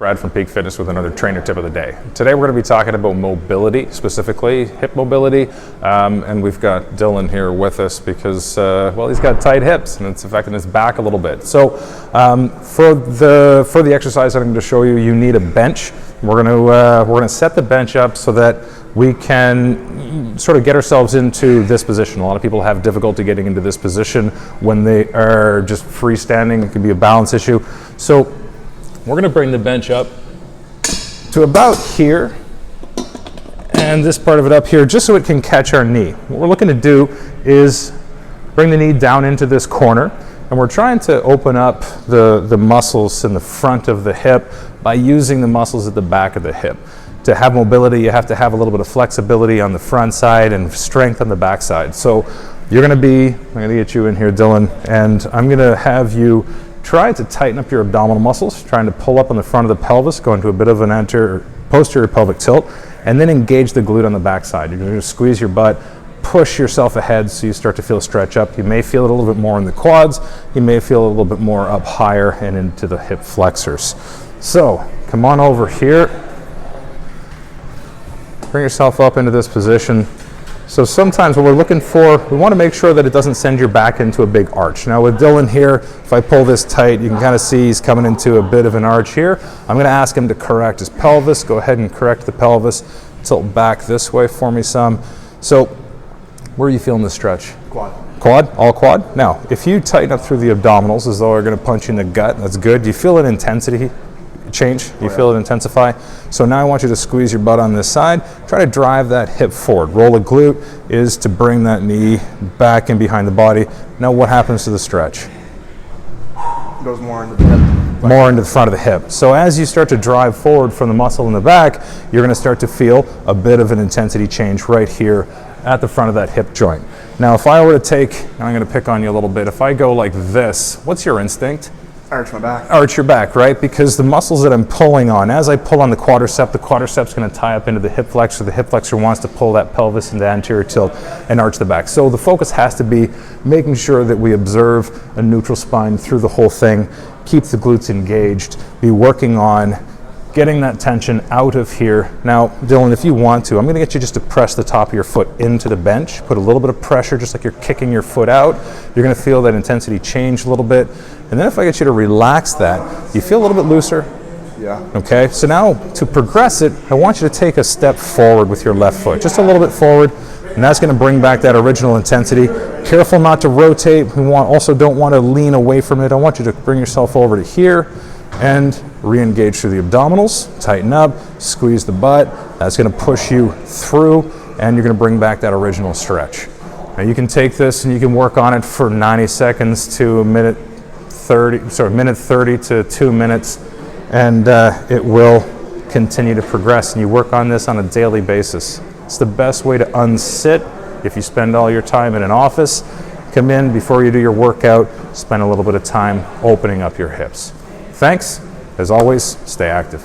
Brad from Peak Fitness with another trainer tip of the day. Today we're going to be talking about mobility, specifically hip mobility, and we've got Dylan here with us because, well, he's got tight hips and it's affecting his back a little bit. So for the exercise I'm going to show you, you need a bench. We're going to set the bench up so that we can sort of get ourselves into this position. A lot of people have difficulty getting into this position when they are just freestanding. It can be a balance issue. So we're going to bring the bench up to about here and this part of it up here just so it can catch our knee. What we're looking to do is bring the knee down into this corner, and we're trying to open up the muscles in the front of the hip by using the muscles at the back of the hip. To have mobility, you have to have a little bit of flexibility on the front side and strength on the back side. So you're going to be, I'm going to get you in here, Dylan, and I'm going to have you try to tighten up your abdominal muscles, trying to pull up on the front of the pelvis, go into a bit of an posterior pelvic tilt, and then engage the glute on the back side. You're going to squeeze your butt, push yourself ahead so you start to feel a stretch up. You may feel it a little bit more in the quads. You may feel a little bit more up higher and into the hip flexors. So come on over here. Bring yourself up into this position. So sometimes what we're looking for, we want to make sure that it doesn't send your back into a big arch. Now with Dylan here, if I pull this tight, you can kind of see he's coming into a bit of an arch here. I'm going to ask him to correct his pelvis. Go ahead and correct the pelvis. Tilt back this way for me some. So where are you feeling the stretch? Quad. Quad? All quad? Now, if you tighten up through the abdominals as though you're going to punch you in the gut, that's good. Do you feel an intensity change? You feel it intensify? So now I want you to squeeze your butt on this side. Try to drive that hip forward. Roll a glute is to bring that knee back in behind the body. Now what happens to the stretch? It goes more into the hip. More into the front of the hip. So as you start to drive forward from the muscle in the back, you're going to start to feel a bit of an intensity change right here at the front of that hip joint. Now if I were to take, and I'm going to pick on you a little bit, if I go like this, what's your instinct? Arch my back. Arch your back, right? Because the muscles that I'm pulling on, as I pull on the quadricep's going to tie up into the hip flexor. The hip flexor wants to pull that pelvis into anterior tilt and arch the back. So the focus has to be making sure that we observe a neutral spine through the whole thing, keep the glutes engaged, be working on getting that tension out of here. Now, Dylan, if you want to, I'm going to get you just to press the top of your foot into the bench, put a little bit of pressure just like you're kicking your foot out. You're going to feel that intensity change a little bit. And then if I get you to relax that, you feel a little bit looser? Yeah. Okay, so now to progress it, I want you to take a step forward with your left foot, just a little bit forward, and that's going to bring back that original intensity. Careful not to rotate. We also don't want to lean away from it. I want you to bring yourself over to here and re-engage through the abdominals, tighten up, squeeze the butt. That's going to push you through, and you're going to bring back that original stretch. Now you can take this and you can work on it for 90 seconds to minute 30 to 2 minutes, and it will continue to progress. And you work on this on a daily basis. It's the best way to unsit. If you spend all your time in an office, come in before you do your workout, spend a little bit of time opening up your hips. Thanks. As always, stay active.